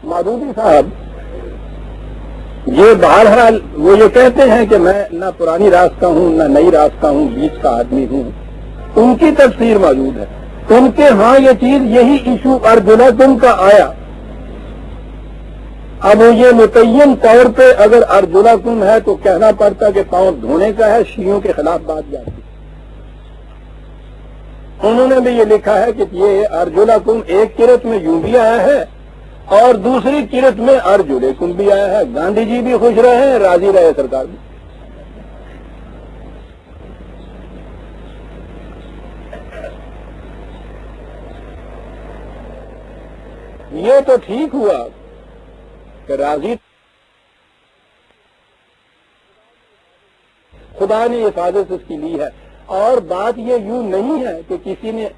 مودودی صاحب یہ بہرحال وہ یہ کہتے ہیں کہ میں نہ پرانی راستہ ہوں نہ نئی راستہ ہوں، بیچ کا آدمی ہوں، ان کی تفسیر موجود ہے. ان کے ہاں یہ چیز یہی ایشو ارجلکم کا آیا. اب یہ متعین طور پہ اگر ارجلکم ہے تو کہنا پڑتا کہ پاؤں دھونے کا ہے، شیعوں کے خلاف بات جاتی. انہوں نے بھی یہ لکھا ہے کہ یہ ارجلکم ایک قرت میں یوں بھی آیا ہے اور دوسری قرت میں ارجلکم بھی آیا ہے. گاندھی جی بھی خوش رہے، راضی رہے سرکار بھی. یہ تو ٹھیک ہوا کہ راضی خدا نے حفاظت اس کی لی ہے. اور بات یہ یوں نہیں ہے کہ کسی نے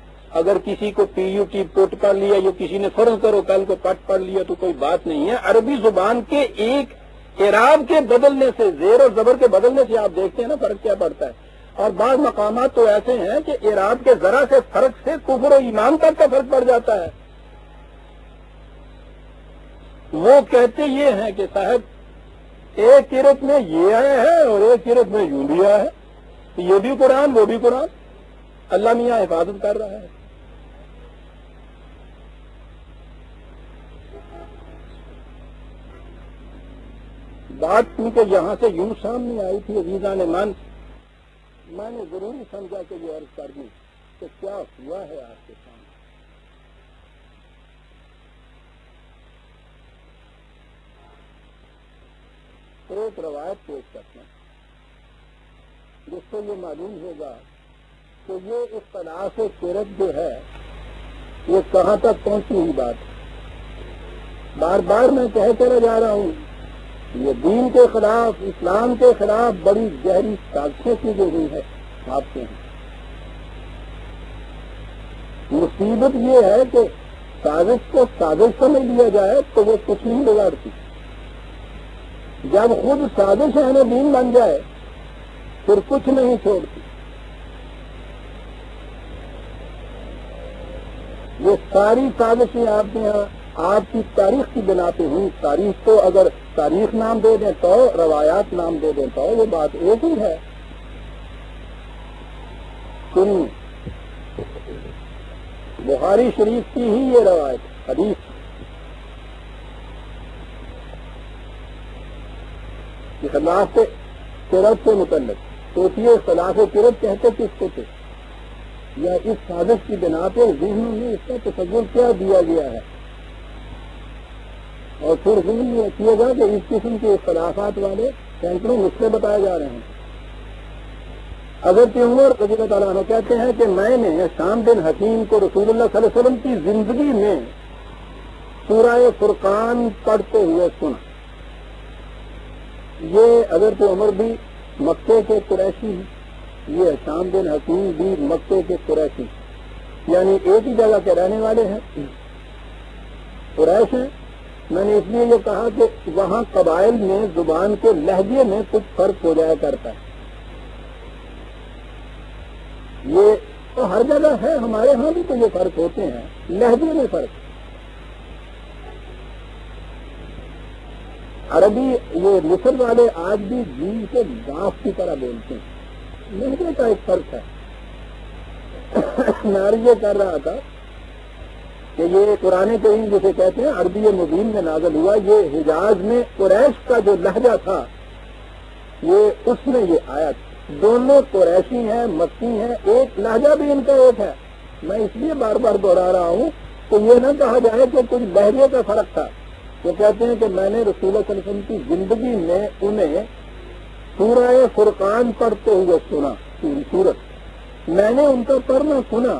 اگر کسی کو پی یو ٹی پٹ پڑھ لیا یا کسی نے فرض کرو کل کو پٹ پڑھ لیا تو کوئی بات نہیں ہے. عربی زبان کے ایک اعراب کے بدلنے سے، زیر اور زبر کے بدلنے سے آپ دیکھتے ہیں نا فرق کیا پڑتا ہے. اور بعض مقامات تو ایسے ہیں کہ اعراب کے ذرا سے فرق سے کفر و ایمان تک کا فرق پڑ جاتا ہے. وہ کہتے یہ ہیں کہ صاحب ایک قرت میں یہ آیا ہے اور ایک قرت میں یوں بھی آیا ہے، یہ بھی قرآن وہ بھی قرآن. اللہ میاں حفاظت کر رہا ہے. بات کیونکہ یہاں سے یوں سامنے آئی تھی عزیزان من، میں نے ضروری سمجھا کہ یہ عرض کر دوں کہ کیا ہوا ہے آپ کے سامنے. ایک روایت پیش کرتے ہیں جس سے یہ معلوم ہوگا کہ یہ اختلاف قرت جو ہے یہ کہاں تک پہنچی ہوئی بات ہے. بار بار میں کہہ کر جا رہا ہوں یہ دین کے خلاف، اسلام کے خلاف بڑی گہری سازشیں کی ہوئی ہے آپ کے. مصیبت یہ ہے کہ سازش کو سازش سمجھ لیا جائے تو وہ کچھ نہیں بگاڑتی. جب خود سازش اہل دین بن جائے پھر کچھ نہیں چھوڑتی. یہ ساری سازشیں آپ کے یہاں آپ کی تاریخ کی بنا پہ ہوئی. تاریخ کو اگر تاریخ نام دے دیں تو، روایات نام دے دیں تو یہ بات ایک ہی ہے. سنیے، بخاری شریف کی ہی یہ روایت حدیث خلاف قرت سے متعلق. سوچیے خلاف قرت کہتے کس کو تھے، یا اس سازش کی بنا پہ ذہنوں میں اس کا تصور کیا دیا گیا ہے. اور پھر ذہن میں رکھیے گا کہ اس قسم کے اختلافات والے سینکڑوں نسخے بتائے جا رہے ہیں. حضرت عمر رضی اللہ تعالیٰ عنہ کہتے ہیں کہ میں نے شام بن حکیم کو رسول اللہ صلی اللہ علیہ وسلم کی زندگی میں سورہ فرقان پڑھتے ہوئے سنا. یہ حضرت عمر بھی مکے کے قریشی ہیں، یہ شام بن حکیم بھی مکے کے قریشی، یعنی ایک ہی جگہ کے رہنے والے ہیں، قریش ہیں. میں نے اس لیے یہ کہا کہ وہاں قبائل میں زبان کے لہجے میں کچھ فرق ہو جایا کرتا ہے. یہ تو ہر جگہ ہے، ہمارے ہاں بھی تو یہ فرق ہوتے ہیں، لہجے میں فرق. عربی یہ مصر والے آج بھی جی سے گاف کی طرح بولتے ہیں، لہجے کا ایک فرق ہے. میں یہ کر رہا تھا کہ یہ قرآن کریم جسے کہتے ہیں عربی مبین میں نازل ہوا، یہ حجاز میں قریش کا جو لہجہ تھا یہ اس میں یہ آیا تھا. دونوں قریشی ہیں، مکی ہیں، ایک لہجہ بھی ان کا ایک ہے. میں اس لیے بار بار دوہرا رہا ہوں کہ یہ نہ کہا جائے کہ کچھ لہجے کا فرق تھا. وہ کہتے ہیں کہ میں نے رسول اللہ صلی اللہ علیہ وسلم کی زندگی میں انہیں سورہ فرقان پڑھتے ہوئے سنا. پوری سورت میں نے ان کا پڑھنا سنا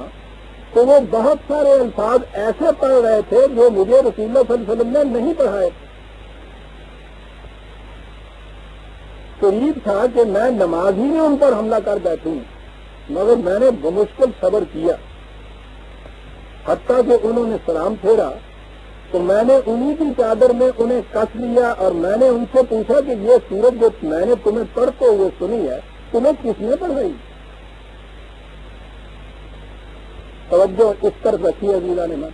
تو وہ بہت سارے الفاظ ایسے پڑھ رہے تھے جو مجھے رسول اللہ صلی اللہ علیہ وسلم نے نہیں پڑھائے. قریب تھا کہ میں نماز ہی میں ان پر حملہ کر بیٹھوں، مگر میں نے بمشکل صبر کیا. حتیٰ کہ انہوں نے سلام پھیرا تو میں نے انہی کی چادر میں انہیں کس لیا اور میں نے ان سے پوچھا کہ یہ سورت جو میں نے تمہیں پڑھتے ہوئے سنی ہے تمہیں کس نے پڑھائی؟ توجہ اس طرف رکھیے عزیزان من.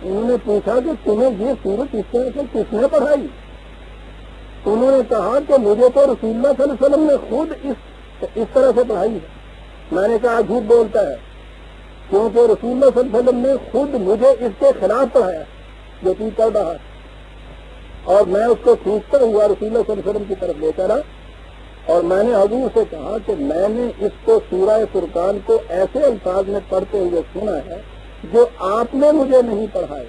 انہوں نے پوچھا کہ تمہیں یہ صورت اس طرح سے کس نے پڑھائی؟ انہوں نے کہا کہ مجھے تو رسول اللہ صلی اللہ علیہ وسلم نے خود اس طرح سے پڑھائی ہے۔ میں نے کہا جھوٹ بولتا ہے، کیونکہ رسول اللہ صلی اللہ علیہ وسلم نے خود مجھے اس کے خلاف پڑھایا جو تو پڑھ رہا ہے، اور میں اس کو کھینچتا ہوا رسول اللہ صلی اللہ علیہ وسلم کی طرف لے کر آ، اور میں نے حضور سے کہا کہ میں نے اس کو سورہ فرقان کو ایسے الفاظ میں پڑھتے ہوئے سنا ہے جو آپ نے مجھے نہیں پڑھائے۔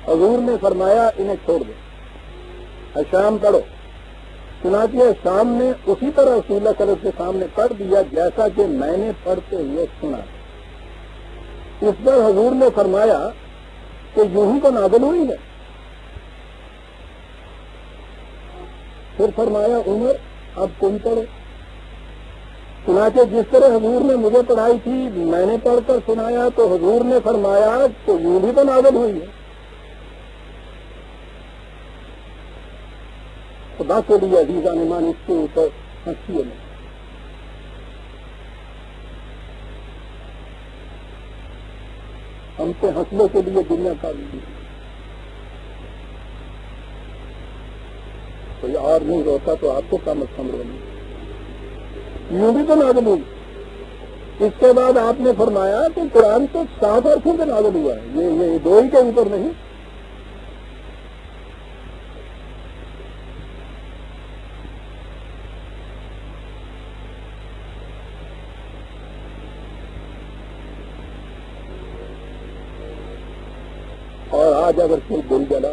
حضور نے فرمایا انہیں چھوڑ دو، شام پڑھو۔ چنانچہ شام نے اسی طرح رسول اللہ صلی اللہ علیہ وسلم کے سامنے پڑھ دیا جیسا کہ میں نے پڑھتے ہوئے سنا۔ اس پر حضور نے فرمایا کہ یوں ہی تو نازل ہوئی ہے۔ پھر فرمایا عمر اب تم پڑھو۔ چنانچہ جس طرح حضور نے مجھے پڑھائی تھی میں نے پڑھ کر سنایا تو حضور نے فرمایا کہ یوں بھی تو نازل ہوئی ہے۔ خدا کے لیے عزیزان ایمان اس کے اوپر ہنسیے نہیں، ہم سے ہنسنے کے لیے دنیا کا بھی کوئی اور نہیں روتا تو آپ کو کم از کم رونی، یوں بھی تو نازل ہوئی۔ اس کے بعد آپ نے فرمایا کہ قرآن تو 7 عرصوں سے نازل ہوا ہے، یہ 2 ہی کے اوپر نہیں۔ اور آج اگر کوئی دل جلا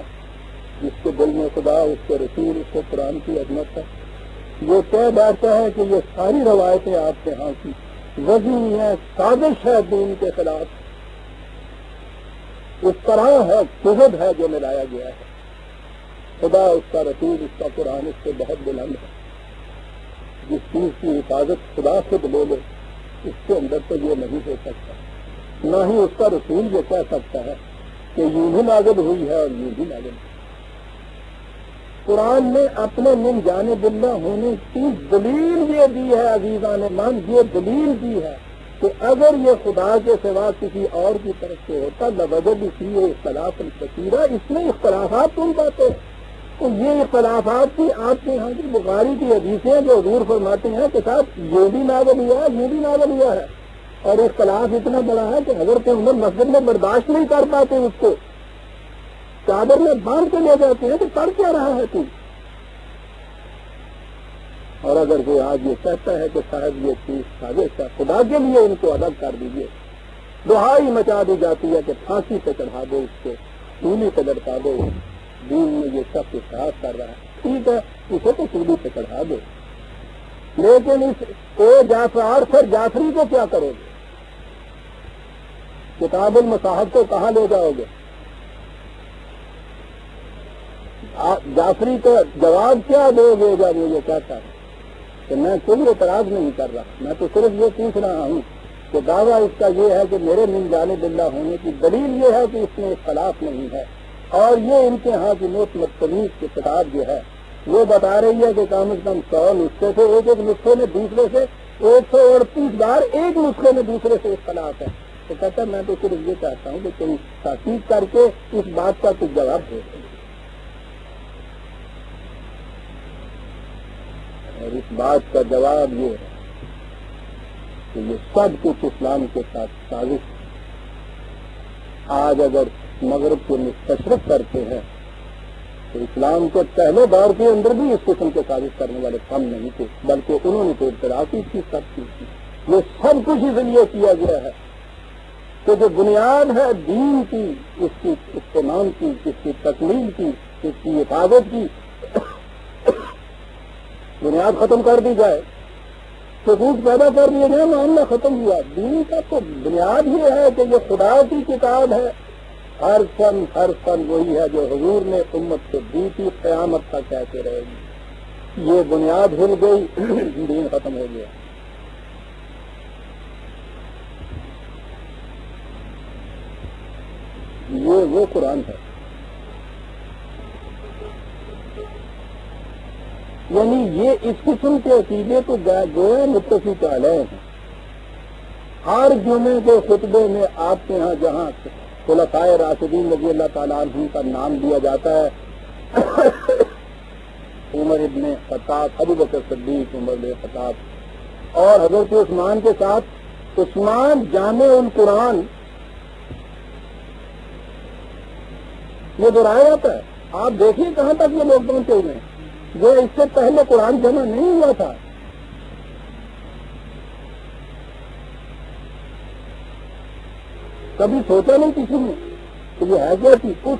جس کے دل میں خدا، اس کے رسول، اس کے قرآن کی عظمت ہے، وہ کہہ بیٹھتا ہے کہ یہ ساری روایتیں آپ کے ہاں کی وزن ہے، سازش ہے دین کے خلاف، اس طرح ہے جہد ہے جو ملایا گیا ہے، خدا، اس کا رسول، اس کا قرآن اس سے بہت بلند ہے۔ جس چیز کی حفاظت خدا خود لے لے اس کے اندر تو یہ نہیں ہو سکتا، نہ ہی اس کا رسول یہ کہہ سکتا ہے کہ یوں بھی نازل ہوئی ہے اور یوں بھی نازل ہوئی۔ قرآن نے اپنے من جانب اللہ ہونے کی دلیل یہ دی ہے عزیزان مان، یہ دلیل دی ہے کہ اگر یہ خدا کے سوا کسی اور کی طرف سے ہوتا لوجد فیہ اختلاف کثیرا، اس میں اختلافات کون باتیں، تو یہ اختلافات کی آپ کے یہاں کی بخاری کی حدیثیں جو حضور فرماتے ہیں کہ صاحب یہ بھی نازل ہوا ہے، یہ بھی نازل ہوا ہے، اور اختلاف اتنا بڑا ہے کہ حضرت عمر مسجد میں برداشت نہیں کر پاتے، اس کو چادر میں باندھ کے لے جاتے ہیں کہ پڑھ کیا رہا ہے تو۔ اور اگر کوئی آج یہ کہتا ہے کہ صاحب یہ چیز سازش ہے، خدا کے لیے ان کو الگ کر دیجیے، دہائی مچا دی جاتی ہے کہ پھانسی پہ چڑھا دو، اس کو سولی پہ لٹکا دو، دین میں یہ شخص اتحاد کر رہا ہے، ٹھیک ہے اسے تو سولی پہ چڑھا دو، لیکن اس جعفر پھر جعفری کو کیا کرو گے؟ کتاب المصاحف کو کہاں لے جاؤ گے؟ جعفری کو جواب کیا دو گے جب وہ یہ کہتا ہے کہ میں کوئی اعتراض نہیں کر رہا، میں تو صرف یہ پوچھ رہا ہوں کہ دعویٰ اس کا یہ ہے کہ میرے من جانب اللہ ہونے کی دلیل یہ ہے کہ اس میں اختلاف نہیں ہے، اور یہ ان کے ہاں کی نوٹ متنیز کی کتاب جو ہے وہ بتا رہی ہے کہ کم از کم 100 نسخے سے ایک نسخے میں دوسرے سے 138 بار ایک نسخے میں دوسرے سے اختلاف ہے، تو کہتا ہے میں تو صرف یہ چاہتا ہوں کہ تم تحقیق کر کے اس بات کا کچھ جواب دے دو، اور اس بات کا جواب یہ ہے کہ یہ سب کچھ اسلام کے ساتھ سازش ہے۔ آج اگر مغرب کو مستشرق کرتے ہیں تو اسلام کے پہلے دور کے اندر بھی اس قسم کے سازش کرنے والے کم نہیں تھے، بلکہ انہوں نے تو اعتراف کی سب چیز کی۔ یہ سب کچھ اس لیے کیا گیا ہے کہ جو بنیاد ہے دین کی، اس کی اہتمام کی، اس کی تکمیل کی، اس کی حفاظت کی بنیاد ختم کر دی جائے، حقوق پیدا کر دیے جائے، معاملہ ختم ہوا۔ دین کا تو بنیاد یہ ہے کہ یہ خدا کی کتاب ہے، ہر فن وہی ہے جو حضور نے امت کو دی تھی، قیامت تک کہتے رہے گی۔ یہ بنیاد ہل گئی، دین ختم ہو گیا۔ یہ وہ قرآن ہے، یعنی یہ اس قسم کے عقیدے تو گویا متفق علیہ ہیں۔ ہر جمعے کے خطبے میں آپ کے ہاں جہاں خلفائے راشدین رضی اللہ تعالیٰ عنہ کا نام دیا جاتا ہے، عمر ابن خطاب، ابو بکر صدیق، عمر بن خطاب، اور حضرت عثمان کے ساتھ عثمان جامع القرآن، یہ دہرایا جاتا ہے۔ آپ دیکھیے کہاں تک یہ لوگ پہنچے ہوئے ہیں، جو اس سے پہلے قرآن جمع نہیں ہوا تھا۔ کبھی سوچا نہیں کسی نے کہ یہ ہے کیا چیز؟ اس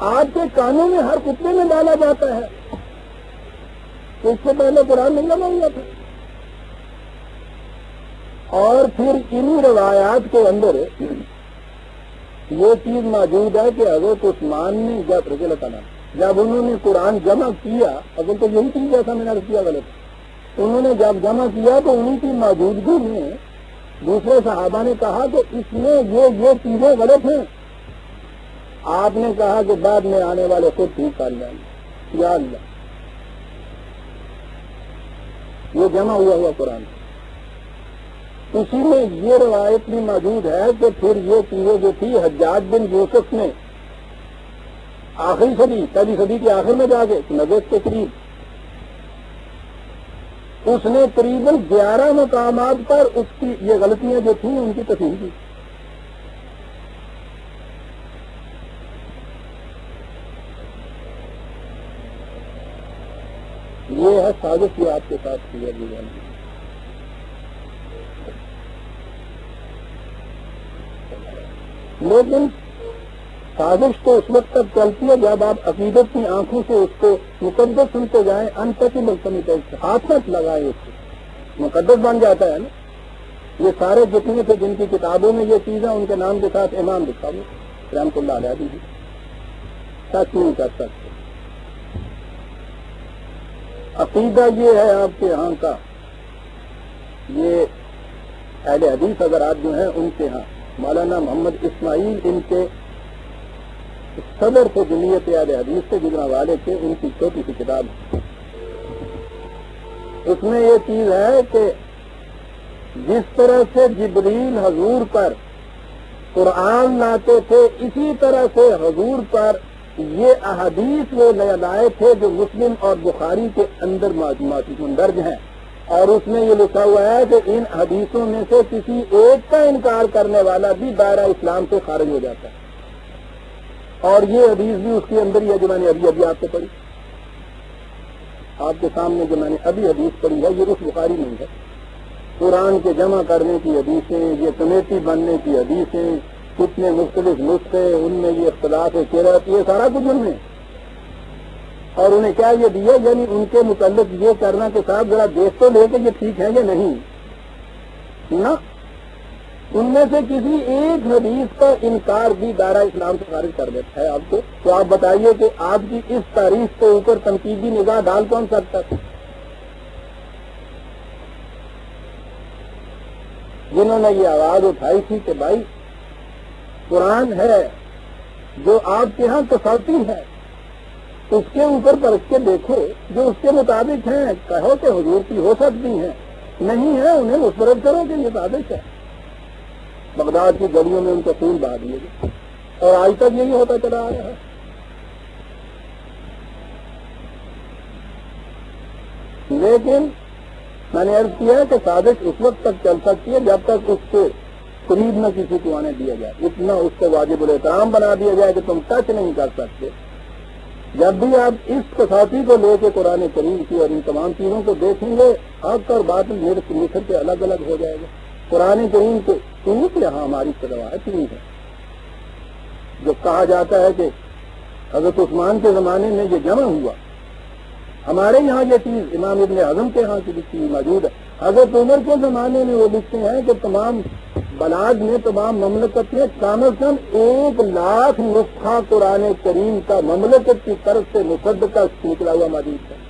آج کے کانوں میں ہر کتے میں ڈالا جاتا ہے کہ اس سے پہلے قرآن نہیں لگا ہوا تھا۔ اور پھر انہی روایات کے اندر یہ چیز موجود ہے کہ حضرت عثمان نے جب انہوں نے قرآن جمع کیا، اگر تو یہی چیز جیسا میں نے عرض کیا غلط، انہوں نے جب جمع کیا تو انہیں کی موجودگی میں دوسرے صحابہ نے کہا کہ اس میں یہ چیزیں غلط ہیں۔ آپ نے کہا کہ بعد میں آنے والے خود ٹھیک کر جائیں گے، یا اللہ، یہ جمع ہوا قرآن۔ اسی میں یہ روایت بھی موجود ہے کہ پھر یہ چیزیں جو تھی حجاج بن یوسف نے آخری صدی، پہلی صدی کے آخر میں جا کے 90 کے قریب اس نے قریباً 11 مقامات پر اس کی یہ غلطیاں جو تھیں ان کی تصحیح کی۔ یہ ہے سازش جو آپ کے ساتھ کیا گیا ہے۔ لیکن سازش تو اس وقت تک چلتی ہے جب آپ عقیدت کی آنکھوں سے اس کو مقدس سنتے جائیں، انتقی ملتمت ہاتھ نہ لگائیں، اس کو مقدس بن جاتا ہے نا۔ یہ سارے جتنے تھے جن کی کتابوں میں یہ چیزیں ان کے نام کے ساتھ امام لکھا ہوا رحمۃ اللہ علیہ بھی سچ نہیں کر سکتے۔ عقیدہ یہ ہے آپ کے یہاں کا، یہ اہل حدیث حضرات جو ہیں ان کے ہاں مولانا محمد اسماعیل ان کے صدر تھے جمعیت اہل حدیث سے گزرا والے تھے، ان کی چھوٹی سی کتاب ہے۔ اس میں یہ چیز ہے کہ جس طرح سے جبریل حضور پر قرآن لاتے تھے، اسی طرح سے حضور پر یہ احادیث وہ لائے تھے جو مسلم اور بخاری کے اندر مندرج ہیں، اور اس میں یہ لکھا ہوا ہے کہ ان حدیثوں میں سے کسی ایک کا انکار کرنے والا بھی دائرہ اسلام سے خارج ہو جاتا ہے۔ اور یہ حدیث بھی اس کے اندر ہی ہے جو میں نے ابھی آپ کو پڑھی، آپ کے سامنے جو میں نے ابھی حدیث پڑھی ہے، یہ اس بخاری نہیں ہے۔ قرآن کے جمع کرنے کی حدیثیں، یہ کمیٹی بننے کی حدیثیں، کتنے مختلف نسخے، ان میں یہ اختلاف قرأت، یہ سارا کچھ ان میں، اور انہیں کیا یہ دیا، یعنی ان کے متعلق یہ کرنا کہ صاحب ذرا دیکھ تو لے کہ یہ ٹھیک ہے یا نہیں نا۔ ان میں سے کسی ایک حدیث کا انکار بھی دائرہ اسلام سے خارج کر دیتا ہے آپ کو، تو آپ بتائیے کہ آپ کی اس تاریخ کے اوپر تنقیدی نگاہ ڈال کون سکتا ہے؟ جنہوں نے یہ آواز اٹھائی تھی کہ بھائی قرآن ہے جو آپ کے ہاں تصوتی ہے، اس کے اوپر پرکھ کے دیکھو، جو اس کے مطابق ہیں کہو کہ حضور کی ہو سکتی ہیں، نہیں ہے انہیں مسترد کرو کہ یہ ثابت ہے۔ بغداد کی گلیوں میں ان کا خون بہا دیے گئے، اور آج تک یہی ہوتا چلا آ رہا ہے۔ لیکن میں نے عرض کیا ہے کہ سازش اس وقت تک چل سکتی ہے جب تک اس کے قریب نہ کسی کو آنے دیا جائے، اتنا اس کو واجب الاحترام بنا دیا جائے کہ تم ٹچ نہیں کر سکتے۔ جب بھی آپ اس کسوٹی کو لے کے قرآن کریم کی اور ان تمام چیزوں کو دیکھیں گے، حق اور باطل نکھر کے الگ الگ ہو جائے گا۔ قرآن کریم کے سنت یہاں ہماری روایت نہیں ہے، جو کہا جاتا ہے کہ حضرت عثمان کے زمانے میں یہ جمع ہوا، ہمارے یہاں یہ چیز امام ابن حزم کے ہاں کی لکھی موجود ہے۔ حضرت عمر کے زمانے میں وہ لکھتے ہیں کہ تمام بلاد میں، تمام مملکت میں کم از کم 1,00,000 نسخہ قرآن کریم کا مملکت کی طرف سے مصدقہ نکلا ہوا موجود ہے۔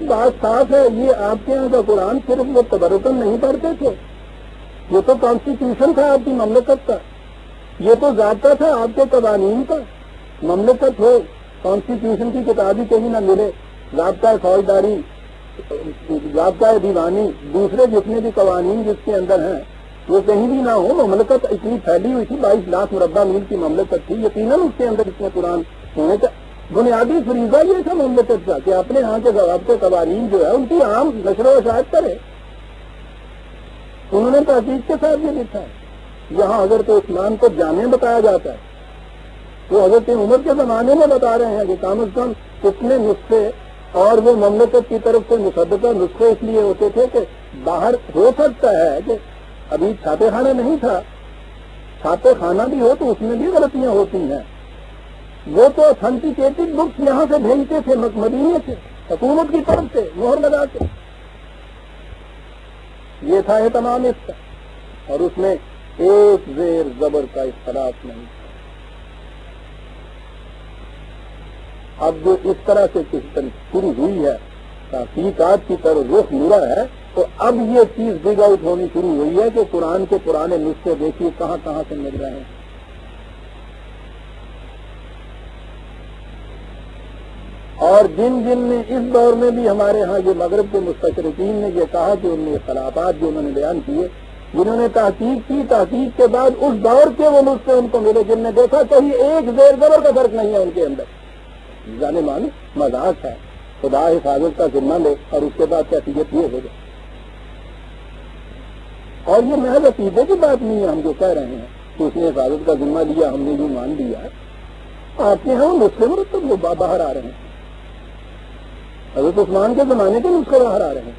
بات صاف ہے، یہ آپ کے یہاں کا قرآن صرف وہ تبرکن نہیں پڑھتے تھے، یہ تو کانسٹیٹیوشن تھا آپ کی مملکت کا، یہ تو ضابطہ تھا آپ کے قوانین کا۔ مملکت ہو، کانسٹیٹیوشن کی کتاب ہی کہیں نہ ملے، ضابطہ فوجداری، ضابطہ دیوانی، دوسرے جتنے بھی قوانین جس کے اندر ہیں، وہ کہیں بھی نہ ہو. مملکت اتنی پھیلی ہوئی تھی, 22 لاکھ مربع میل کی مملکت تھی, یقیناً اس کے اندر اتنے قرآن ہونے کا بنیادی فریضہ یہ تھا مملکت کا کہ اپنے ہاں کے ضوابط قوانین جو ہے ان کی عام نشر و اشاعت کرے. انہوں نے تحقیق کے ساتھ یہ لکھا ہے. یہاں حضرت عثمان کو جامع بتایا جاتا ہے, وہ حضرت عمر کے زمانے میں بتا رہے ہیں کہ کم از کم اتنے نسخے اور وہ مملکت کی طرف سے مصدقہ نسخے اس لیے ہوتے تھے کہ باہر ہو سکتا ہے کہ ابھی چھاپے خانہ نہیں تھا, چھاپے خانہ بھی ہو تو اس میں بھی غلطیاں ہوتی ہیں. وہ تو اتھینٹیکیٹڈ بکس یہاں سے بھیجتے تھے مدینے سے, حکومت کی طرف سے مہر لگا کے. یہ تھا اہتمام اس کا, اور اس میں ایک زیر زبر کا اختلاف نہیں. اب جو اس طرح سے شروع ہوئی ہے تحقیقات کی طرف رخ مڑا ہے, تو اب یہ چیز ڈگ آؤٹ ہونی شروع ہوئی ہے کہ قرآن کے پرانے نسخے دیکھیے کہاں کہاں سے مل رہے ہیں. اور جن نے اس دور میں بھی ہمارے ہاں یہ مغرب کے مستشرقین نے یہ کہا کہ ان میں اختلافات جو انہوں نے بیان کیے, جنہوں نے تحقیق کی, تحقیق کے بعد اس دور کے وہ نسخے ان کو ملے جن نے دیکھا کہیں ایک زیر زبر کا فرق نہیں ہے ان کے اندر. جانے مان مذاق ہے, خدا حفاظت کا ذمہ لے اور اس کے بعد کیفیت یہ ہو جائے. اور یہ محض عقیدے کی بات نہیں ہے ہم جو کہہ رہے ہیں کہ اس نے حفاظت کا ذمہ لیا, ہم نے یوں مان لیا. آپ کے ہاں نسخے مرتب وہ باہر آ رہے ہیں, حضرت عثمان کے زمانے کے نسخے باہر آ رہے ہیں,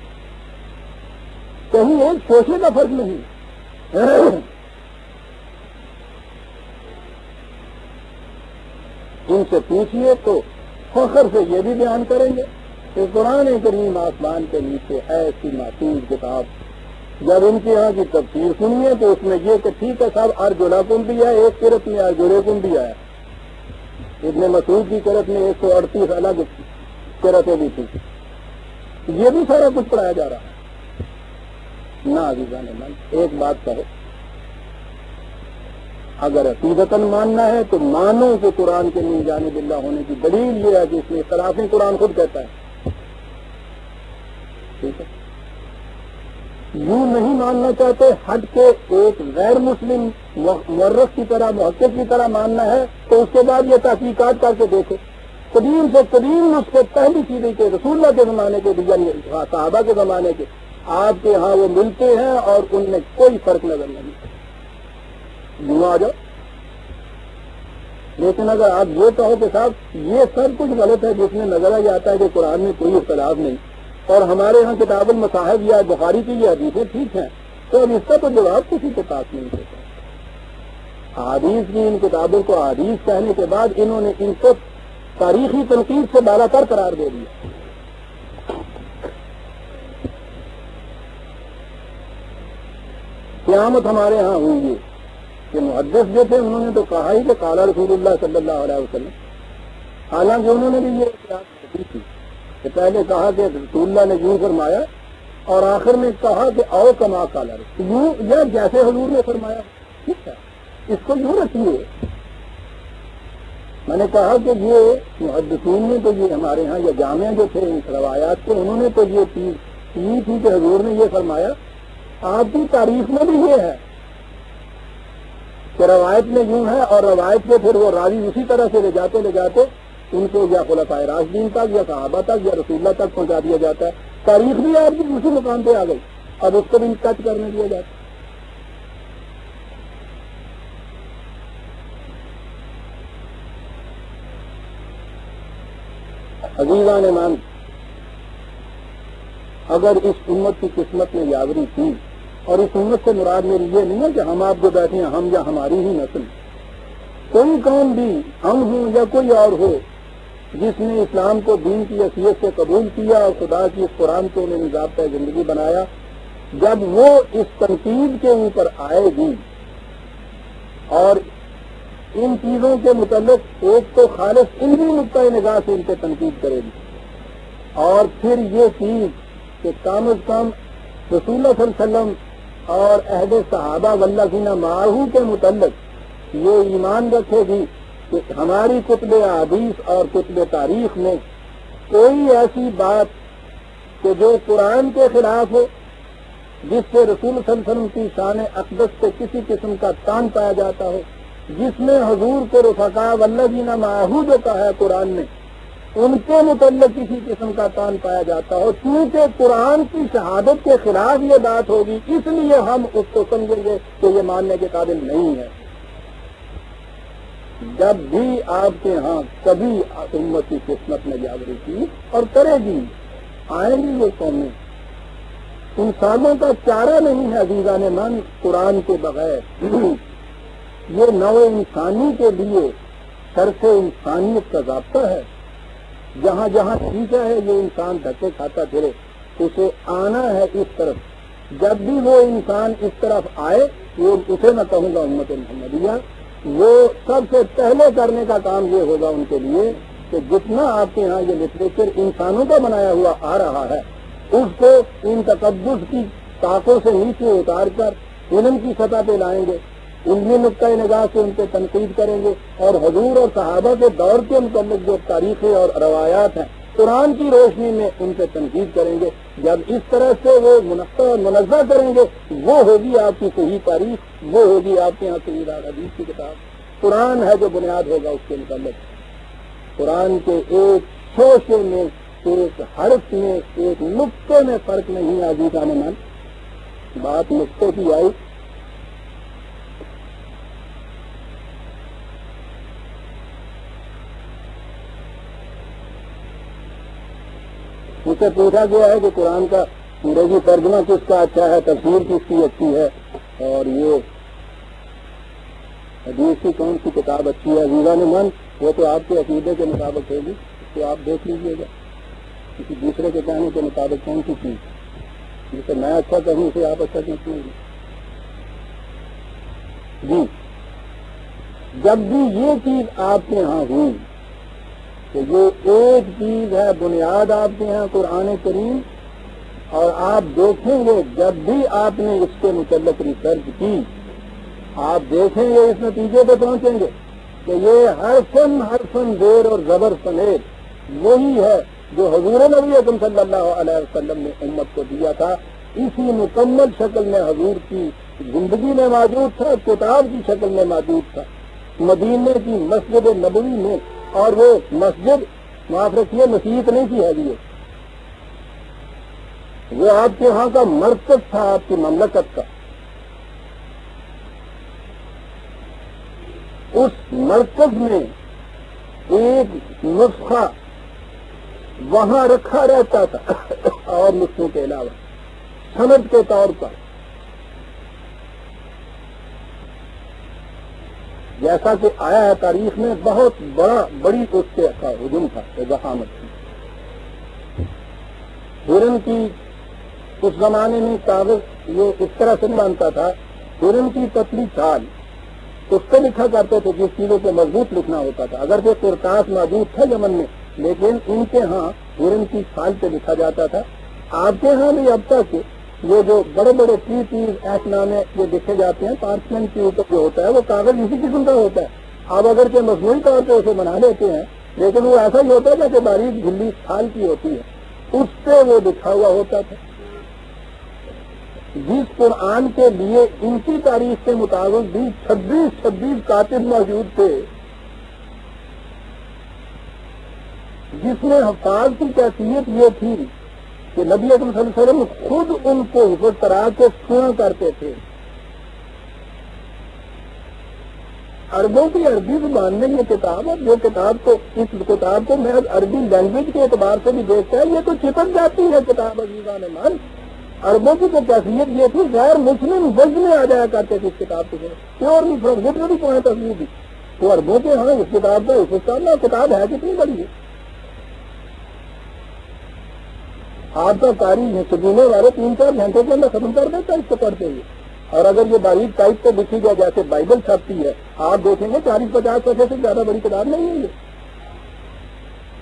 کہیں ایک شوشے کا فرق نہیں. ان سے پوچھیے تو فخر سے یہ بھی بیان کریں گے کہ قرآن کریم آسمان کے نیچے ایسی محفوظ کتاب. جب ان کے یہاں کی تفسیر سنیے تو اس میں یہ کہ ٹھیک ہے صاحب ارجلاکم بھی ہے, ایک قرت میں ارجلیکم بھی آیا, ابن مسعود کی قرت میں 138 الگ قرتیں بھی تھی. یہ بھی سارا کچھ پڑھایا جا رہا ہے. نہ عزیزان من, ایک بات کہو, اگر عقیدتاً ماننا ہے تو مانو کہ قرآن کے من جانب اللہ ہونے کی دلیل یہ ہے کہ اس میں اختلاف قرآن خود کہتا ہے. ٹھیک ہے, یوں نہیں ماننا چاہتے ہٹ کے ایک غیر مسلم مورخ کی طرح, محقق کی طرح ماننا ہے, تو اس کے بعد یہ تحقیقات کر کے دیکھو. قدیم سے قدیم اس کے پہلی چیزیں کے رسول اللہ کے زمانے کے, یعنی صحابہ کے زمانے کے, آپ کے ہاں وہ ملتے ہیں اور ان میں کوئی فرق نظر نہیں. یوں آ جاؤ. لیکن اگر آپ یہ کہو کہ صاحب یہ سب کچھ غلط ہے جس میں نظر آ جاتا ہے کہ قرآن میں کوئی اختلاف نہیں, اور ہمارے ہاں کتاب المصاحف یا بخاری کی یہ حدیثیں ٹھیک ہیں, تو اب اس کا تو جواب کسی کے پاس نہیں دیتا. حدیث کی ان کتابوں کو حدیث کہنے کے بعد انہوں نے ان کو تاریخی تنقید سے بالا تر قرار دے دیا. قیامت ہمارے ہاں ہوئی ہے کہ محدث جو تھے انہوں نے تو کہا ہی کہ قال رسول اللہ صلی اللہ علیہ وسلم, حالانکہ انہوں نے بھی یہ احتیاط کی تھی کہ پہلے کہا کہ رسول اللہ نے یوں فرمایا اور آخر میں کہا کہ او کما قال رسول, یوں یا جیسے حضور نے فرمایا. ٹھیک ہے, اس کو یوں رکھیے. میں نے کہا کہ یہ محدثین نے تو یہ ہمارے ہاں یہ جامع جو تھے ان روایات کے, انہوں نے تو یہ چیز کی تھی کہ حضور نے یہ فرمایا. آپ کی تاریخ میں بھی یہ ہے کہ روایت میں یوں ہے, اور روایت سے پھر وہ راوی اسی طرح سے لے جاتے ان کو یا خلفائے راشدین تک یا صحابہ تک یا رسول اللہ تک پہنچا دیا جاتا ہے. تاریخ بھی آپ کی اسی مقام پہ آ گئی, اب اس کو بھی ٹچ کرنے دیا جاتا ہے. عزیزان ایمان, اگر اس امت کی قسمت میں یاوری تھی, اور اس امت سے مراد میری یہ نہیں ہے کہ ہم آپ جو بیٹھے ہیں ہم یا ہماری ہی نسل, کوئی قوم بھی ہم ہوں یا کوئی اور ہو جس نے اسلام کو دین کی حیثیت سے قبول کیا اور خدا کی اس قرآن کو انہیں ضابطۂ زندگی بنایا, جب وہ اس تنقید کے اوپر آئے گی اور ان چیزوں کے متعلق ایک تو خالص علمی نقطۂ نگاہ سے ان سے تنقید کرے گی, اور پھر یہ چیز کہ کم از کم رسول اللہ صلی اللہ علیہ وسلم اور عہد صحابہ والذین معہ کے متعلق یہ ایمان رکھے گی کہ ہماری کتب احادیث اور کتب تاریخ میں کوئی ایسی بات کہ جو قرآن کے خلاف ہو جس سے رسول صلی اللہ علیہ وسلم کی شان اقدس سے کسی قسم کا تان پایا جاتا ہو، جس میں حضور کو رفقاء والذین معہ جو کہا ہے قرآن نے، ان کے متعلق کسی قسم کا تان پایا جاتا ہو، چونکہ قرآن کی شہادت کے خلاف یہ بات ہوگی، اس لیے ہم اس کو سمجھیں گے کہ یہ ماننے کے قابل نہیں ہے۔ جب بھی آپ کے ہاں کبھی امت کی قسمت میں جاگری کی اور کرے گی، آئیں گی یہ قومیں، انسانوں کا چارہ نہیں ہے عزیزان من قرآن کے بغیر۔ یہ نوع انسانی کے لیے شرف انسانیت کا ضابطہ ہے۔ جہاں جہاں ٹھیکا ہے یہ انسان دھکے کھاتا پھرے، اسے آنا ہے اس طرف۔ جب بھی وہ انسان اس طرف آئے، وہ اسے نہ کہوں گا امت محمدیہ، وہ سب سے پہلے کرنے کا کام یہ ہوگا ان کے لیے کہ جتنا آپ کے ہاں یہ لٹریچر انسانوں کا بنایا ہوا آ رہا ہے، اس کو ان تقدس کی طاقوں سے نیچے اتار کر علم کی سطح پہ لائیں گے، علمی نقطۂ نگاہ سے ان پہ تنقید کریں گے، اور حضور اور صحابہ کے دور کے متعلق جو تاریخیں اور روایات ہیں قرآن کی روشنی میں ان پہ تنقید کریں گے۔ جب اس طرح سے وہ منقع اور منزہ کریں گے، وہ ہوگی آپ کی صحیح تاریخ، وہ ہوگی آپ کے یہاں صحیح حدیث کی کتاب۔ قرآن ہے جو بنیاد ہوگا اس کے متعلق۔ قرآن کے ایک شوشے میں، ایک حرف میں، ایک نقطے میں فرق نہیں ہے عزیزان من۔ بات نقطے کی آئی، مجھ سے پوچھا گیا ہے کہ قرآن کا انگریزی ترجمہ کس کا اچھا ہے، تفسیر کس کی اچھی ہے، اور یہ حدیث کی کون سی کتاب اچھی ہے۔ عزیزان من، وہ تو آپ کے عقیدے کے مطابق ہوگی، اس کو آپ دیکھ لیجیے گا۔ کسی دوسرے کے کہنے کے مطابق کون سی چیز جسے میں اچھا کہوں اسے آپ اچھا کیوں سمجھیں گے؟ جی، جب بھی یہ چیز آپ کے ہاں ہوئی کہ یہ ایک چیز ہے بنیاد آپ کے یہاں قرآن کریم، اور آپ دیکھیں گے جب بھی آپ نے اس کے متعلق ریسرچ کی، آپ دیکھیں گے اس نتیجے پہ پہنچیں گے کہ یہ حرفن زیر اور زبر سمیت وہی ہے جو حضور نبی اکرم صلی اللہ علیہ وسلم نے امت کو دیا تھا۔ اسی مکمل شکل میں حضور کی زندگی میں موجود تھا، کتاب کی شکل میں موجود تھا، مدینے کی مسجد نبوی میں۔ اور وہ مسجد معاف رکھیے مسیحت نہیں تھی، ہے وہ آپ کے ہاں کا مرکز تھا، آپ کی مملکت کا۔ اس مرکز میں ایک نسخہ وہاں رکھا رہتا تھا اور نسخوں کے علاوہ سند کے طور پر، جیسا کہ آیا ہے تاریخ میں، بہت بڑی اس سے ہجوم تھا، زخامت تھی۔ ہرن کی اس زمانے میں کاغذ یہ اس طرح سے بنتا تھا، ہرن کی پتلی چھال اس پہ لکھا کرتے تھے، جس چیزوں پہ مضبوط لکھنا ہوتا تھا۔ اگر کہ کرتاس موجود تھا یمن میں، لیکن ان کے ہاں ہرن کی چھال پہ لکھا جاتا تھا۔ آپ کے ہاں بھی اب تک یہ جو بڑے بڑے ایکٹ نامے جو لکھے جاتے ہیں پارچمنٹ کے اوپر جو ہوتا ہے، وہ کاغذ اسی قسم کا ہوتا ہے۔ آپ اگر کہ مصنوعی طور پہ اسے بنا لیتے ہیں، لیکن وہ ایسا ہی ہوتا ہے جیسے باریک جھلی چھال کی ہوتی ہے، اس پہ وہ لکھا ہوا ہوتا تھا۔ جس قرآن کے لیے ان کی تاریخ کے مطابق بھی 26 کاتب موجود تھے، جس میں حفاظ کی کیفیت یہ تھی کہ نبی اکرم صلی اللہ علیہ وسلم خود ان کو حفظ کرا کے سنا کرتے تھے۔ عربوں کی عربی زبان میں یہ کتاب، اور جو کتاب کو اس کتاب کو میں عربی لینگویج کے اعتبار سے بھی دیکھتا ہے، یہ تو چپک جاتی ہے کتاب عزیزان من۔ عربوں کی تو کیفیت یہ تھی، غیر مسلم وزن میں آ جایا کرتے تھے اس کتاب کو، purely from literary point of view بھی۔ تو عربوں کے ہاں اس کتاب کا حفظ کرنا، کتاب ہے کتنی بڑی ہے۔ آپ کا قاری سجینے والے 3-4 گھنٹے کے اندر ختم کر دیتا ہے اس کو پڑھتے ہوئے، اور اگر یہ باریک ٹائپ پہ لکھی جائے جیسے بائبل چھپتی ہے، آپ دیکھیں گے 40-50 صفحے سے زیادہ بڑی کتاب نہیں ہے یہ۔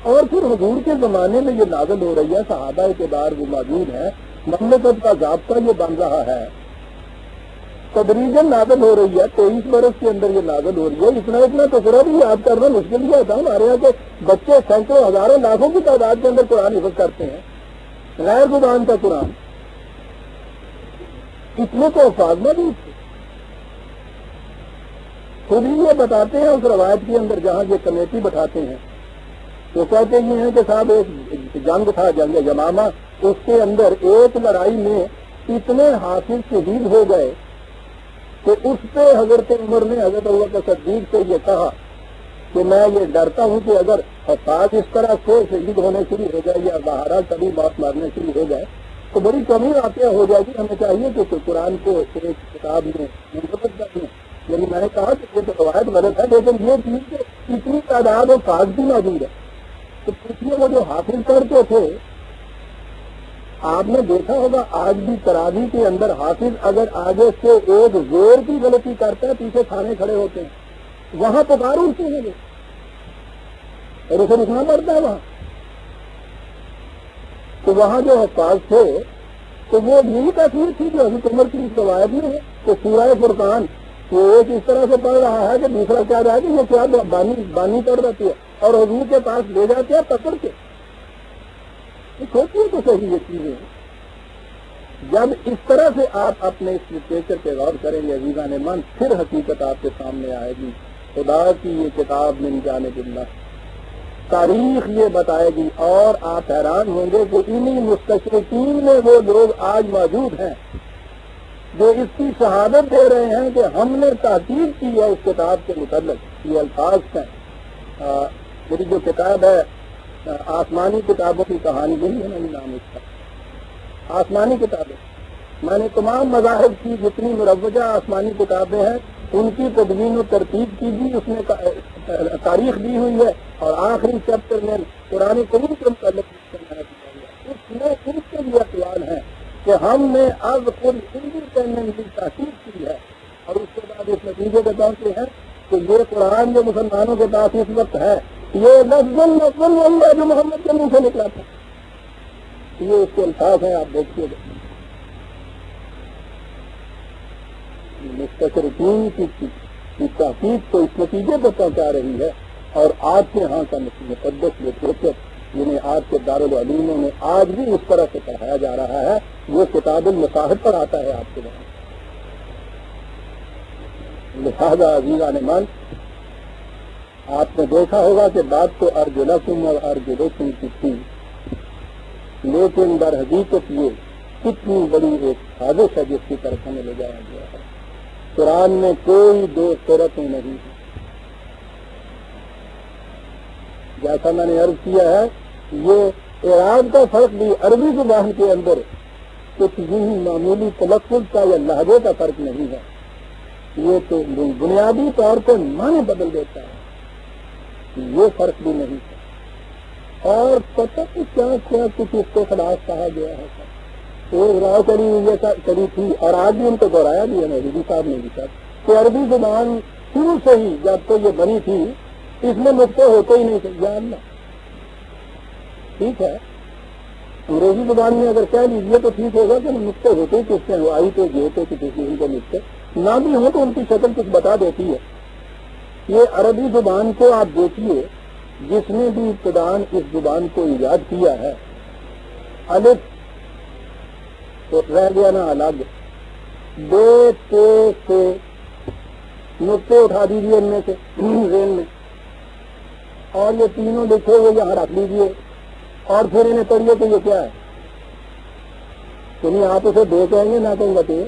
اور پھر حضور کے زمانے میں یہ نازل ہو رہی ہے، صحابہ کے بعد وہ موجود ہے، مملکت کا ضابطہ یہ بن رہا ہے، تدریجاً نازل ہو رہی ہے، 23 برس کے اندر یہ نازل ہو رہی ہے۔ اتنا تو پورا بھی یاد کرنا مشکل ہی ہوتا ہے ہمارے یہاں کے بچے سینکڑوں ہزاروں لاکھوں کی تعداد کے اندر قرآن حفظ کرتے ہیں، غیر زبان کا قرآن۔ اتنے تو الفاظ موجود تھے. خود ہی یہ بتاتے ہیں اس روایت کے اندر جہاں یہ کمیٹی بٹھاتے ہیں تو کہتے یہ ہیں کہ صاحب ایک جنگ تھا، جنگ یمامہ، اس کے اندر ایک لڑائی میں اتنے حافظ شہید ہو گئے کہ اس پہ حضرت عمر نے حضرت ابوبکر صدیق سے یہ کہا کہ میں یہ ڈرتا ہوں کہ اگر حفاظ اس طرح سے شہید ہونے شروع ہو جائے یا بہارا کبھی بات مارنے شروع ہو جائے تو بڑی کمی واقع ہو جائے گی. ہمیں چاہیے کہ قرآن کو ایک کتاب میں منتخب کر دیں. یعنی میں نے کہا کہ یہ تو روایت غلط ہے، لیکن یہ چیز کہ اتنی تعداد و فاظ بھی موجود ہے. تو پوچھیے وہ جو حافظ پڑھتے تھے، آپ نے دیکھا ہوگا آج بھی تراویح کے اندر حافظ اگر آگے سے ایک زور کی غلطی کرتا ہے پیچھے کھانے کھڑے ہوتے ہیں. وہاں پکار اٹھتے ہیں اور اسے رکنا پڑتا ہے وہاں. تو وہاں جو حفاظ تھے تو وہ یہی تصویر تھی جو حضرت عمر کی اس روایت میں ہے کہ سورہ فرقان وہ ایک اس طرح سے پڑھ رہا ہے کہ دوسرا کیا رہا ہے کہ یہ کیا بانی پڑھ رہتی ہے اور حضور کے پاس لے جاتے ہیں پکڑ کے. سوچیے تو صحیح یہ چیزیں جب اس طرح سے آپ اپنے اس لٹریچر پہ غور کریں گے عزیزان من، پھر حقیقت آپ کے سامنے آئے گی. خدا کی یہ کتاب من جانب اللہ، تاریخ یہ بتائے گی اور آپ حیران ہوں گے کہ انہی مستشرقین میں وہ لوگ آج موجود ہیں جو اس کی شہادت دے رہے ہیں کہ ہم نے تحقیق کی ہے اس کتاب کے متعلق. یہ الفاظ ہیں. میری جو کتاب ہے آسمانی کتابوں کی کہانی، یہی ہے میری نام اس کا، آسمانی کتابیں. میں نے تمام مذاہب کی جتنی مروجہ آسمانی کتابیں ہیں ان کی تدوین و ترتیب کی بھی اس نے تاریخ دی ہوئی ہے، اور آخری چیپٹر میں قرآن کریم کے متعلق اس میں ان کے لیے اقوال ہیں کہ ہم نے اب خود انڈیپینڈنٹلی تحقیق کی ہے اور اس کے بعد اس نتیجے پہ پہنچے ہیں کہ یہ قرآن جو مسلمانوں کے پاس اس وقت ہے یہ لفظ وہی ہے جو محمد کے منہ سے نکلا تھا. یہ اس کے الفاظ ہیں، آپ دیکھیے گا. مستشرقین کی تحقیق کو اس نتیجے پہ پہنچا رہی ہے، اور آپ کے ہاں کا مقدس لٹریچر جنہیں آج کے دارالعلوموں میں آج بھی اس طرح سے پڑھایا جا رہا ہے وہ کتاب المصاحف پر آتا ہے آپ کے وہاں. لہذا عزیزان من، آپ نے دیکھا ہوگا کہ بات تو ارجلکم اور ارجلکم کی تھی، لیکن در حقیقت یہ کتنی بڑی ایک سازش ہے جس کی طرف ہمیں لے جایا گیا ہے. قرآن میں کوئی دو صورتیں نہیں ہیں. جیسا میں نے عرض کیا ہے یہ اعراب کا فرق بھی عربی زبان کے اندر کچھ یوں معمولی تلفظ کا یا لہجے کا فرق نہیں ہے، یہ تو بنیادی طور پر معنی بدل دیتا ہے. یہ فرق بھی نہیں ہے. اور پتہ کیا کیا کچھ اس کے خلاف کہا گیا ہے. ایک راہ چلی تھی اور آج بھی ان کو دہرایا بھی ہے مودودی صاحب نے بھی کہا کہ عربی زبان شروع سے ہی جب تو یہ بنی تھی اس میں نقطے ہوتے ہی نہیں تھے. یا اللہ ٹھیک ہے انگریزی زبان میں اگر کہہ لیجیے تو ٹھیک ہوگا کہ نقطے ہوتے ہی کس سے آئی تو جو ہوتے کسی ان کو نقطے نہ بھی ہوں تو ان کی شکل کچھ بتا دیتی ہے. یہ عربی زبان کو آپ دیکھیے جس نے بھی ابتدان اس زبان کو ایجاد کیا ہے، الف تو رہ گیا نا الگ، بے تے سے نقطے اٹھا دیجیے ان میں سے ریل میں، اور یہ تینوں لکھے ہوئے یہاں رکھ لیجیے اور پھر انہیں پڑھیے تو یہ کیا ہے. یعنی آپ اسے دے کہیں گے نہ کہیں گے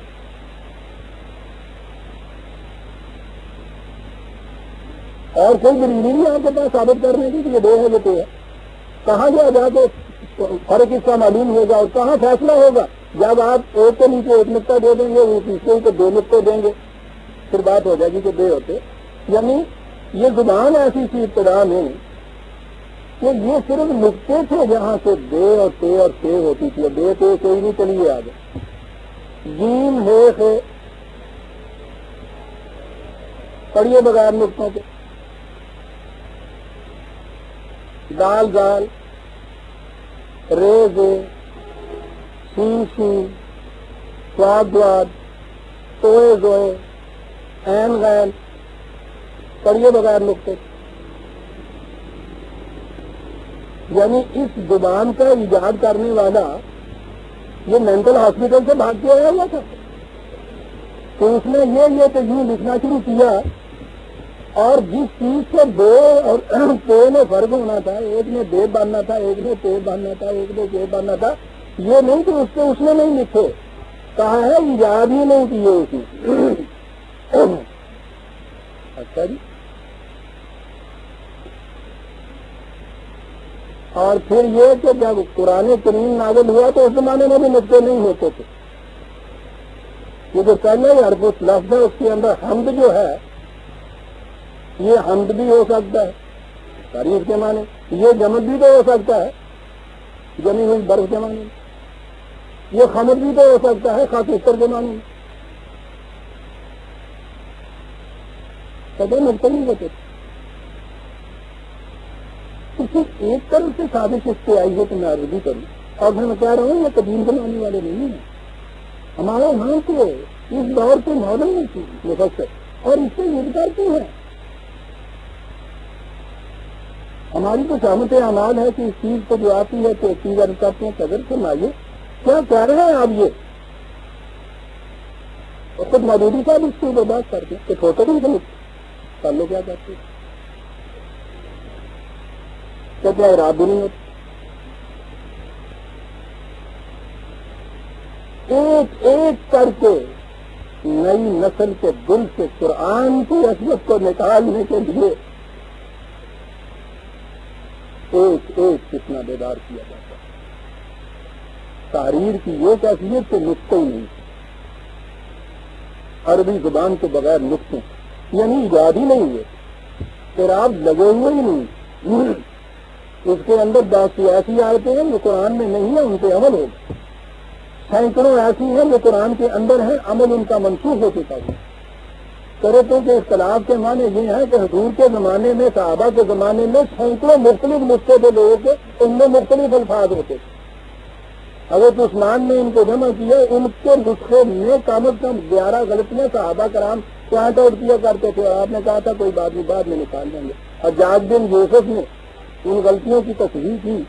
اور کوئی دلیل نہیں آپ کے پاس ثابت کرنے کی کہ یہ دو ہے یہ تو ہے. کہاں جا کے فرق اس کا معلوم ہوگا اور کہاں فیصلہ ہوگا جب آپ ایک کے نیچے ایک نقطہ دے دیں گے وہ تیسرے کو دو نقطے دیں گے پھر بات ہو جائے گی کہ دے ہوتے. یعنی یہ زبان ایسی سی ابتدا میں کہ یہ صرف نقطے تھے جہاں سے دے اور تے اور تے ہوتی تھی. دے تے کوئی نہیں چلیے آگے. جیم ہے پڑھیے بغیر نقطوں کے، دال زال، رے زے، سین سین، سواد دواد، توئے زوئے، این غین، پڑھیے بغیر نقطے. یعنی اس زبان کا ایجاد کرنے والا یہ مینٹل ہاسپٹل سے بھاگ کے آیا ہوا تھا. تو اس نے یہ تو یوں لکھنا شروع کیا، اور جس چیز سے دو اور پے میں فرق ہونا تھا، ایک نے بے باندھنا تھا، ایک نے پے باندھنا تھا، ایک نے پے باندھنا تھا، یہ نہیں کہ اس نے نہیں لکھے، کہا ہے ایجاد ہی نہیں کیے اس نے۔ اچھا جی، اور پھر یہ کہ جب قرآن کریم نازل ہوا تو اس زمانے میں بھی نقطے نہیں ہوتے تھے، یہ جو پہلے ہی حرف لفظ ہے اس کے اندر حمد جو ہے، یہ حمد بھی ہو سکتا ہے تعریف کے معنی، یہ جمد بھی تو ہو سکتا ہے جمی ہوئی برف کے معنی، یہ خمد بھی تو ہو سکتا ہے خاطر کے معنی، کبھی نقطہ نہیں ہوتے۔ تو صرف ایک طرف سے سازش اس پہ آئی ہے کہ میں عربی کروں، اور میں کہہ رہا ہوں یہ قدیم زمانے والے نہیں ہیں، ہمارے یہاں سے اس دور سے ماڈل نہیں تھی مفسر، اور اس سے انکار کیوں ہے؟ ہماری تو شامت اعمال ہے کہ اس چیز کو جو آتی ہے تو ایک چیز کرتے ہیں قدر فرمائیے، کیا کہہ رہے ہیں آپ یہ؟ اور خود مودودی صاحب اس کی بات کرتے کہ چھوٹے نہیں سمجھتے، کر لو کیا کرتے، کیا اراد نہیں ہوتا؟ ایک ایک کر کے نئی نسل کے دل سے قرآن کی عصمت کو نکالنے کے لیے ایک ایک کتنا بیدار کیا جاتا ہے۔ تحریر کی یہ کیفیت کہ نقطے ہی نہیں، عربی زبان کے بغیر نقطے یعنی ایجاد ہی نہیں ہوئے، پھر آپ لگے ہوئے ہی نہیں، اس کے اندر 10 ایسی آیتیں ہیں جو قرآن میں نہیں ہیں، ان پہ عمل ہوگا، سینکڑوں ایسی ہیں جو قرآن کے اندر ہیں، عمل ان کا منسوخ ہو چکا ہے۔ طرقوں کے اختلاف کے معنی یہ ہے کہ حضور کے زمانے میں، صحابہ کے زمانے میں سینکڑوں مختلف نسخے تھے لوگوں کے، ان میں مختلف الفاظ ہوتے تھے۔ حضرت عثمان نے ان کو جمع کیا، ان کے نسخے میں کم از کم 11 غلطیاں صحابہ کرام پوائنٹ آؤٹ کیا کرتے تھے، اور آپ نے کہا تھا کوئی بات نہیں بعد میں نکال دیں گے۔ حجاج بن یوسف نے ان غلطیوں کی تصحیح کی،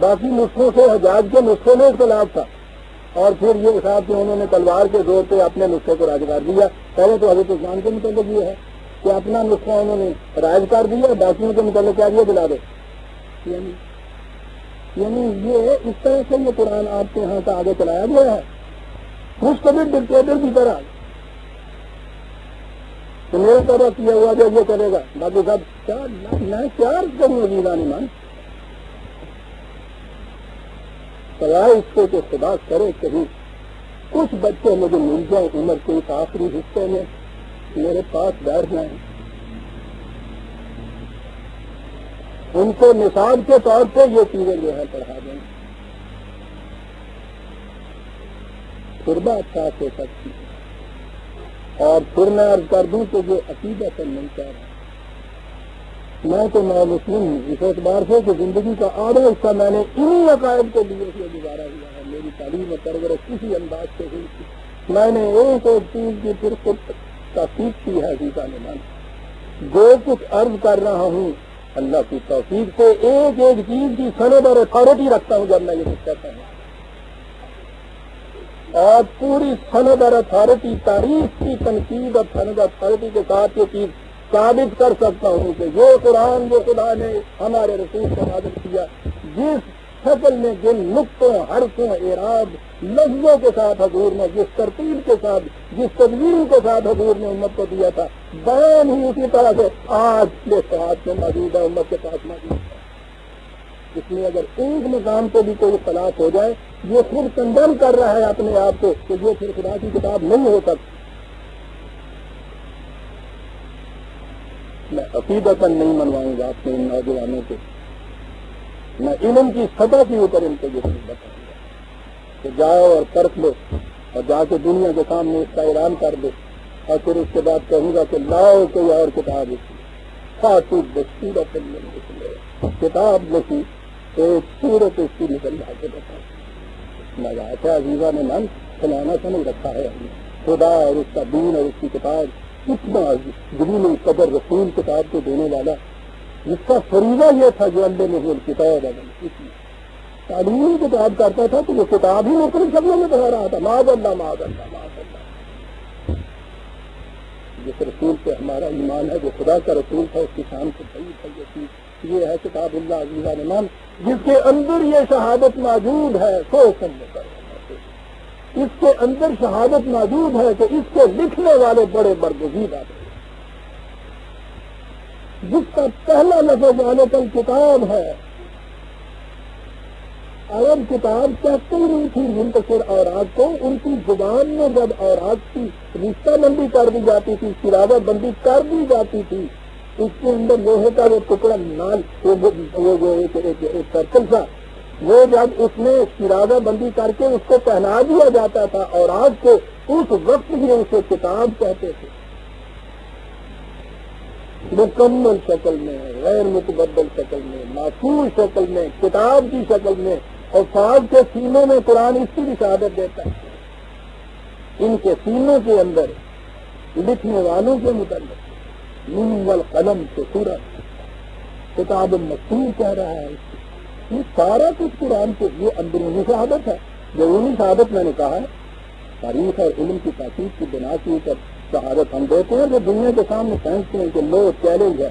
باقی نسخوں سے حجاج کے نسخے میں اختلاف تھا، اور پھر یہ حساب کہ انہوں نے تلوار کے زور پہ اپنے نسخے کو رائج کر دیا۔ پہلے تو حضرت عثمان کے متعلق یہ ہے کہ اپنا نسخہ انہوں نے رائج کر دیا، باقیوں کے متعلق کیا دیا دلا دے، یعنی یہ اس طرح سے یہ قرآن آپ کے یہاں کا آگے چلایا گیا ہے مستقبل ڈکٹیٹر کی طرح کہ میرے طرح کیا ہوا جو یہ کرے گا، باقی سب کیا میں کیا کروں عزیزان ایمان، سوائے اس کو کہ خدا کرے کہیں کچھ بچے مجھے مل جائیں عمر کے اس آخری حصے میں میرے پاس بیٹھ جائیں، ان کو نصاب کے طور پہ یہ چیزیں جو ہے پڑھا دیں، پھر بات صاف ہو سکتی ہے۔ اور پھر میں عرض کر دوں کہ یہ عقیدہ پر نہیں چاہ رہا، میں تو نو مسلم ہوں اس اعتبار سے کہ زندگی کا آدھا حصہ میں نے انہی عقائد کے لیے گزارا ہوا ہے، میری تعلیم و پرورش کسی انداز سے ہوئی تھی، میں نے ایک چیز کی پھر خود تحقیق کی ہے سیتا نے، جو کچھ عرض کر رہا ہوں اللہ کی توفیق سے ایک ایک چیز کی سند اور اتھارٹی رکھتا ہوں جب میں یہ کچھ کہتا ہوں، اور پوری سند اور اتھارٹی تاریخ کی تنقید اور سند اتھارٹی کے ساتھ یہ چیز ثابت کر سکتا ہوں کہ یہ قرآن جو خدا نے ہمارے رسول کو نازل کیا، جس شکل میں جن نقطوں حرفوں اعراب لفظوں کے ساتھ حضور نے جس ترتیب کے ساتھ جس تدوین کے ساتھ حضور نے امت کو دیا تھا، بیان ہی اسی طرح سے آج کے ساتھ میں موجود ہے، امت کے پاس موجود ہے۔ اس لیے اگر ایک مقام پہ بھی کوئی اختلاف ہو جائے، یہ خود کنڈم کر رہا ہے اپنے آپ کو کہ یہ پھر خدا کی کتاب نہیں ہو سکتی۔ میں عقیدتاً نہیں منواؤں گا اپنے ان نوجوانوں کو، میں علم کی سطح کے اوپر ان کو یہ بتاؤں گا کہ جاؤ اور پرکھ لو، اور جا کے دنیا کے سامنے اس کا اعلان کر دو، اور پھر اس کے بعد کہوں گا کہ لاؤ کوئی اور کتاب لکھی، خاطو بصورت میں کتاب لکھی، ایک صورت اس کی نکل جا کے بتاؤ۔ لگا تھا عزیزہ نے من فلانا سمجھ رکھا ہے خدا اور اس کا دین اور اس کی کتاب اتنا جلیل القدر رسول کتاب کو دینے والا، جس کا فریضہ یہ تھا جو اللہ نے کتاب تعلیم کتاب کرتا تھا تو وہ کتاب ہی مختلف شکلوں میں پڑھا رہا تھا، معاذ اللہ معاذ اللہ معاذ اللہ۔ جس رسول پہ ہمارا ایمان ہے، جو خدا کا رسول تھا، اس کی شان سے صحیح تھا یہ چیز، یہ ہے کتاب اللہ عزیز الرحمان، جس کے اندر یہ شہادت موجود ہے، سوچ سمجھ کر اس کے اندر شہادت موجود ہے کہ اس کو لکھنے والے بڑے برگزیدہ تھے، جس کا پہلا لفظ غالب کتاب ہے، عرب کتاب کہتے ہی نہیں تھی منتشر اوراق کو، ان کی زبان میں جب اوراق کی رشتہ بندی کر دی جاتی تھی، شرازہ بندی کر دی جاتی تھی، اس کے اندر لوہے کا وہ ٹکڑا نال وہ جو ایک سرکل تھا، وہ جب اس میں شرازہ بندی کر کے اس کو پہنا دیا جاتا تھا اوراق کو، اس وقت بھی اسے کتاب کہتے تھے، مکمل شکل میں، غیر متبدل شکل میں، معصوم شکل میں، کتاب کی شکل میں، اور فاض کے سینوں میں قرآن اس کی بھی شہادت دیتا ہے، ان کے سینوں کے اندر لکھنے والوں کے متعلق نون والقلم سے سورت کتاب مکتوب کہہ رہا ہے، یہ سارا کچھ قرآن کے یہ اندرونی شہادت ہے، ضروری شہادت میں نے کہا ہے، تاریخ اور علم کی تحقیق کی بنا کے اوپر شہادت ہم دیتے ہیں جو دنیا کے سامنے پھینکتے ہیں کہ لو چیلنج ہے،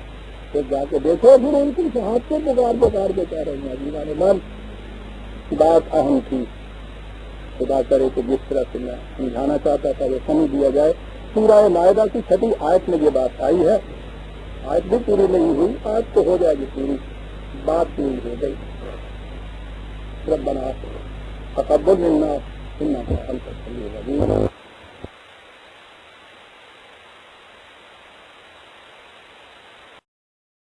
پھر جا کے دیکھو پھر ان کی شہادت کے بغار کے کہہ رہے ہیں عزیزان من، بات اہم تھی، خدا کرے کہ جس طرح سے میں سمجھانا چاہتا تھا وہ سمجھ دیا جائے۔ سورہ مائدہ کی 6 آیت میں یہ بات آئی ہے، آیت بھی پوری نہیں ہوئی، آیت تو ہو جائے گی پوری، بات پوری ہو گئی۔ ربنا تقبل منا انك انت السميع العليم